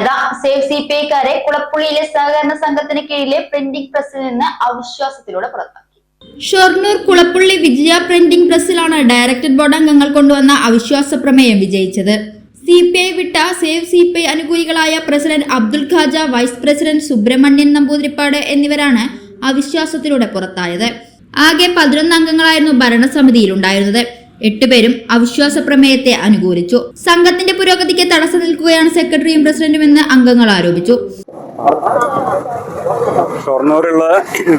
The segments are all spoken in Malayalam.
ഭിന്നത സേവ് സിപിഐക്കാരെ കുളപ്പുള്ളിയിലെ സഹകരണ സംഘത്തിന് കീഴിലെ പ്രിന്റിംഗ് പ്രസിൽ നിന്ന് അവിശ്വാസത്തിലൂടെ പുറത്താക്കി. ഷൊർണൂർ കുളപ്പുള്ളി വിജയ പ്രിന്റിംഗ് പ്രസിലാണ് ഡയറക്ടർ ബോർഡ് അംഗങ്ങൾ കൊണ്ടുവന്ന അവിശ്വാസ പ്രമേയം വിജയിച്ചത്. സിപിഐ വിട്ട സേവ് സിപിഐ അനുകൂലികളായ president Abdul Khaja, vice president Subramanian Namboothiripad എന്നിവരാണ് അവിശ്വാസത്തിലൂടെ പുറത്തായത്. ആകെ 11 അംഗങ്ങളായിരുന്നു ഭരണസമിതിയിൽ ഉണ്ടായിരുന്നത്. 8 പേരും അവിശ്വാസ പ്രമേയത്തെ അനുകൂലിച്ചു. സംഘത്തിന്റെ പുരോഗതിക്ക് തടസ്സം നിൽക്കുകയാണ് സെക്രട്ടറിയും പ്രസിഡന്റുമെന്ന് അംഗങ്ങൾ ആരോപിച്ചു. ഷൊർണൂരുള്ള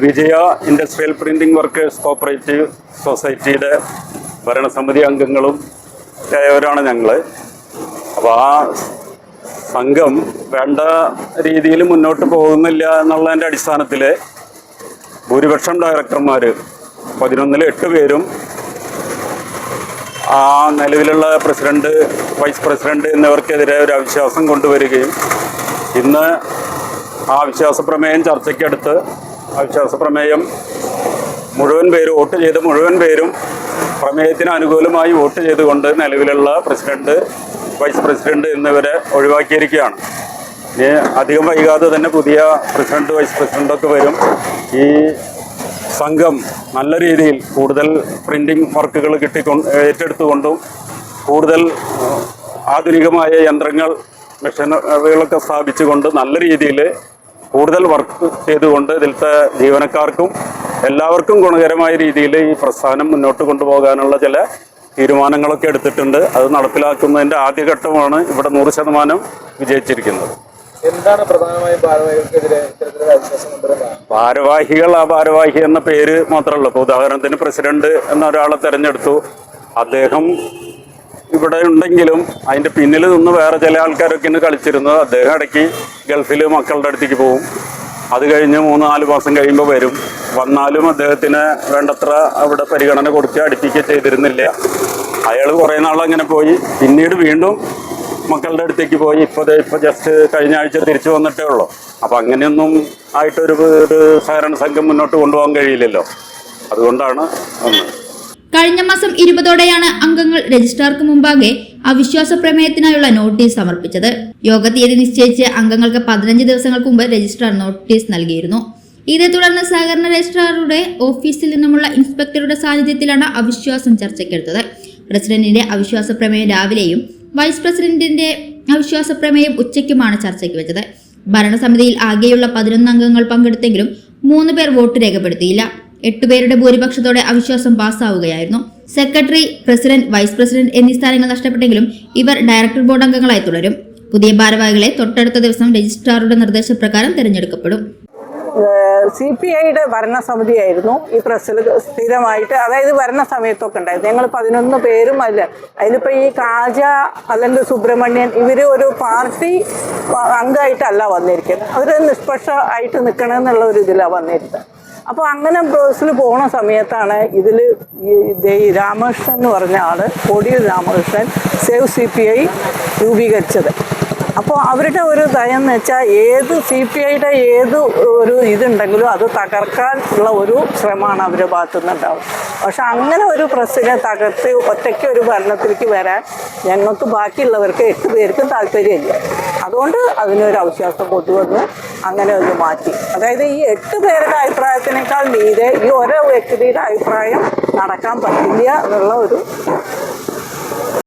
വിജയ ഇൻഡസ്ട്രിയൽ പ്രിന്റിംഗ് വർക്കേഴ്സ് കോപ്പറേറ്റീവ് സൊസൈറ്റിയുടെ ഭരണസമിതി അംഗങ്ങളും ആയവരാണ് ഞങ്ങൾ. അപ്പോൾ ആ സംഘം വേണ്ട രീതിയിൽ മുന്നോട്ട് പോകുന്നില്ല എന്നുള്ളതിൻ്റെ അടിസ്ഥാനത്തിൽ ഭൂരിപക്ഷം ഡയറക്ടർമാർ 11-ൽ 8 പേരും ആ നിലവിലുള്ള പ്രസിഡന്റ്, വൈസ് പ്രസിഡന്റ് എന്നിവർക്കെതിരെ ഒരു അവിശ്വാസം കൊണ്ടുവരികയും ഇന്ന് ആ അവിശ്വാസ പ്രമേയം ചർച്ചയ്ക്കെടുത്ത് അവിശ്വാസ പ്രമേയം മുഴുവൻ പേരും പ്രമേയത്തിന് അനുകൂലമായി വോട്ട് ചെയ്തുകൊണ്ട് നിലവിലുള്ള പ്രസിഡന്റ്, വൈസ് പ്രസിഡന്റ് എന്നിവരെ ഒഴിവാക്കിയിരിക്കുകയാണ്. ഇനി അധികം വൈകാതെ തന്നെ പുതിയ പ്രസിഡന്റ്, വൈസ് പ്രസിഡന്റൊക്കെ വരും. ഈ സംഘം നല്ല രീതിയിൽ കൂടുതൽ പ്രിന്റിംഗ് വർക്കുകൾ ഏറ്റെടുത്തുകൊണ്ടും കൂടുതൽ ആധുനികമായ യന്ത്രങ്ങൾ, മെഷീനറികളൊക്കെ സ്ഥാപിച്ചുകൊണ്ട് നല്ല രീതിയിൽ കൂടുതൽ വർക്ക് ചെയ്തുകൊണ്ട് ഇതിലത്തെ ജീവനക്കാർക്കും എല്ലാവർക്കും ഗുണകരമായ രീതിയിൽ ഈ പ്രസ്ഥാനം മുന്നോട്ട് കൊണ്ടുപോകാനുള്ള ചില തീരുമാനങ്ങളൊക്കെ എടുത്തിട്ടുണ്ട്. അത് നടപ്പിലാക്കുന്നതിൻ്റെ ആദ്യഘട്ടമാണ് ഇവിടെ 100% വിജയിച്ചിരിക്കുന്നത്. എന്താണ് പ്രധാനമായും ഭാരവാഹികൾക്കെതിരെ ഭാരവാഹികൾ? ആ ഭാരവാഹി എന്ന പേര് മാത്രമല്ല. ഇപ്പോൾ ഉദാഹരണത്തിന് പ്രസിഡന്റ് എന്ന ഒരാളെ തിരഞ്ഞെടുത്തു. അദ്ദേഹം ഇവിടെ ഉണ്ടെങ്കിലും അതിൻ്റെ പിന്നിൽ നിന്ന് വേറെ ചില ആൾക്കാരൊക്കെയാണ് കളിച്ചിരുന്നത്. അദ്ദേഹം ഇടയ്ക്ക് ഗൾഫിൽ മക്കളുടെ അടുത്തേക്ക് പോകും. അത് കഴിഞ്ഞ് 3-4 മാസം കഴിയുമ്പോൾ വരും. വന്നാലും അദ്ദേഹത്തിന് വേണ്ടത്ര അവിടെ പരിഗണന കൊടുത്ത് അടുപ്പിക്കുക ചെയ്തിരുന്നില്ല. അയാൾ കുറേ നാളങ്ങനെ പോയി. പിന്നീട് വീണ്ടും മക്കളുടെ അടുത്തേക്ക് പോയി. ഇപ്പോൾ ജസ്റ്റ് കഴിഞ്ഞ ആഴ്ച തിരിച്ചു വന്നിട്ടേ ഉള്ളൂ. അപ്പം അങ്ങനെയൊന്നും ആയിട്ടൊരു സഹകരണ സംഘം മുന്നോട്ട് കൊണ്ടുപോകാൻ കഴിയില്ലല്ലോ. അതുകൊണ്ടാണ് ഒന്ന്. കഴിഞ്ഞ മാസം 20ഓടെയാണ് അംഗങ്ങൾ രജിസ്ട്രാർക്ക് മുമ്പാകെ അവിശ്വാസ പ്രമേയത്തിനായുള്ള നോട്ടീസ് സമർപ്പിച്ചത്. യോഗ തീയതി നിശ്ചയിച്ച് അംഗങ്ങൾക്ക് 15 ദിവസങ്ങൾക്ക് മുമ്പ് രജിസ്ട്രാർ നോട്ടീസ് നൽകിയിരുന്നു. ഇതേ തുടർന്ന് സഹകരണ രജിസ്ട്രാറുടെ ഓഫീസിൽ നിന്നുമുള്ള ഇൻസ്പെക്ടറുടെ സാന്നിധ്യത്തിലാണ് അവിശ്വാസം ചർച്ചയ്ക്കെടുത്തത്. പ്രസിഡന്റിന്റെ അവിശ്വാസ പ്രമേയം രാവിലെയും വൈസ് പ്രസിഡന്റിന്റെ അവിശ്വാസ പ്രമേയം ഉച്ചയ്ക്കുമാണ് ചർച്ചയ്ക്ക് വെച്ചത്. ഭരണസമിതിയിൽ ആകെയുള്ള 11 അംഗങ്ങൾ പങ്കെടുത്തെങ്കിലും 3 പേർ വോട്ട് രേഖപ്പെടുത്തിയില്ല. 8 പേരുടെ ഭൂരിപക്ഷത്തോടെ അവിശ്വാസം പാസ്സാവുകയായിരുന്നു. സെക്രട്ടറി, പ്രസിഡന്റ്, വൈസ് പ്രസിഡന്റ് എന്നീ സ്ഥാനങ്ങൾ നഷ്ടപ്പെട്ടെങ്കിലും ഇവർ ഡയറക്ടർ ബോർഡ് അംഗങ്ങളായി തുടരും. പുതിയ ഭാരവാഹികളെ തൊട്ടടുത്ത ദിവസം രജിസ്ട്രാറുടെ നിർദ്ദേശപ്രകാരം തിരഞ്ഞെടുക്കപ്പെടും. CPIയുടെ ഭരണസമിതിയായിരുന്നു ഈ പ്രസിൽ സ്ഥിരമായിട്ട്, അതായത് ഭരണ സമയത്തൊക്കെ ഉണ്ടായിരുന്നു. ഞങ്ങൾ 11 പേരും അതിലിപ്പോൾ ഈ കാജ അല്ലെങ്കിൽ സുബ്രഹ്മണ്യൻ ഇവർ ഒരു പാർട്ടി അംഗമായിട്ടല്ല വന്നിരിക്കുന്നത്. അവർ നിഷ്പക്ഷമായിട്ട് നിൽക്കണമെന്നുള്ള ഒരു ഇതിലാണ് വന്നിരുന്നത്. അപ്പോൾ അങ്ങനെ പ്രസിൽ പോകുന്ന സമയത്താണ് ഇതിൽ ഈ രാമകൃഷ്ണൻ എന്ന് പറഞ്ഞ ആൾ, കോടിയിൽ രാമകൃഷ്ണൻ, സേവ് CPI രൂപീകരിച്ചത്. അപ്പോൾ അവരുടെ ഒരു ദയെന്ന് വെച്ചാൽ ഏത് CPIയുടെ ഏത് ഒരു ഇതുണ്ടെങ്കിലും അത് തകർക്കാൻ ഉള്ള ഒരു ശ്രമമാണ് അവരുടെ ഭാഗത്തു നിന്നുണ്ടാവും. പക്ഷെ അങ്ങനെ ഒരു പ്രസ്സിനെ തകർത്ത് ഒറ്റയ്ക്ക് ഒരു ഭരണത്തിലേക്ക് വരാൻ ഞങ്ങൾക്ക് ബാക്കിയുള്ളവർക്ക് 8 പേർക്കും താല്പര്യമില്ല. അതുകൊണ്ട് അതിനൊരു അവിശ്വാസം കൊണ്ടുവന്നു, അങ്ങനെ ഒന്ന് മാറ്റി. അതായത് ഈ 8 പേരുടെ അഭിപ്രായത്തിനേക്കാൾ മീതെ ഈ ഓരോ വ്യക്തിയുടെ അഭിപ്രായം നടക്കാൻ പറ്റില്ല എന്നുള്ള ഒരു